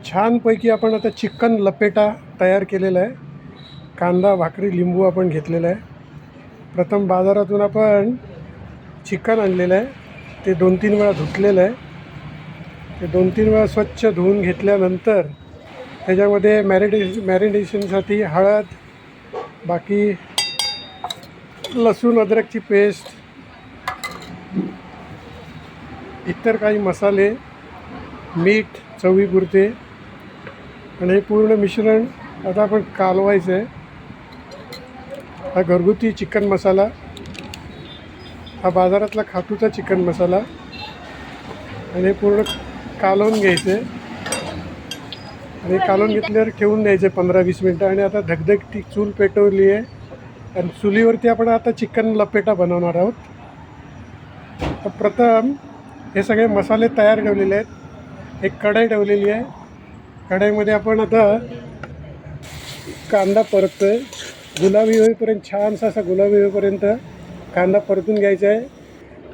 छानपैकी आपण आता चिकन लपेटा तयार केलेला आहे. कांदा, भाकरी, लिंबू आपण घेतलेला आहे. प्रथम बाजारातून आपण चिकन आणलेलं आहे. ते 2-3 वेळा धुतलेलं आहे. ते 2-3 वेळा स्वच्छ धुवून घेतल्यानंतर त्याच्यामध्ये मॅरिनेशनसाठी हळद, बाकी लसूण अद्रकची पेस्ट, इतर काही मसाले, मीठ चवीपुरते आणि हे पूर्ण मिश्रण आता आपण कालवायचं आहे. हा घरगुती चिकन मसाला, हा बाजारातला खातूचा चिकन मसाला, आणि हे पूर्ण कालवून घ्यायचं आहे. आणि कालवून घेतल्यावर ठेवून द्यायचं 15-20 मिनटं. आणि आता धगधगती चूल पेटवली आहे आणि चुलीवरती आपण आता चिकन लपेटा बनवणार आहोत. तर प्रथम हे सगळे मसाले तयार ठेवलेले आहेत. एक कढई ठेवलेली आहे. कढईमध्ये आपण आता कांदा परततो आहे. गुलाबी होईपर्यंत, छानसा असा गुलाबी होईपर्यंत कांदा परतून घ्यायचा आहे.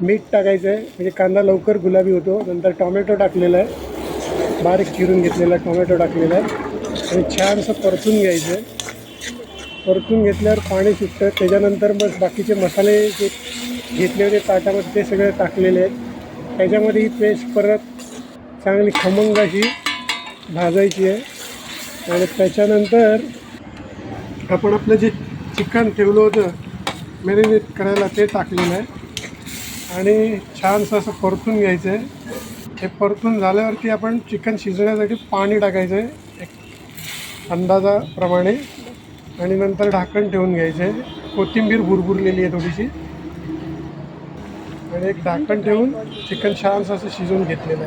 मीठ टाकायचं आहे म्हणजे कांदा लवकर गुलाबी होतो. नंतर टॉमॅटो टाकलेला आहे, बारीक चिरून घेतलेला टॉमॅटो टाकलेला आहे आणि छानसं परतून घ्यायचं आहे. परतून घेतल्यावर पाणी सुटतं. त्याच्यानंतर मग बाकीचे मसाले जे घेतले होते ताटामध्ये ते सगळे टाकलेले आहेत. त्याच्यामध्ये ही पेस्ट परत चांगली खमंग अशी भाजायची आहे. आणि त्याच्यानंतर आपण आपलं जे चिकन ठेवलं होतं मॅरिनेट करायला ते टाकलेलं आहे आणि छानसं असं परतून घ्यायचं आहे. हे परतून झाल्यावरती आपण चिकन शिजण्यासाठी पाणी टाकायचं आहे एक अंदाजाप्रमाणे आणि नंतर ढाकण ठेवून घ्यायचं आहे. कोथिंबीर भुरभुरलेली आहे थोडीशी आणि एक ढाकण ठेवून चिकन छानसं असं शिजवून घेतलेलं आहे.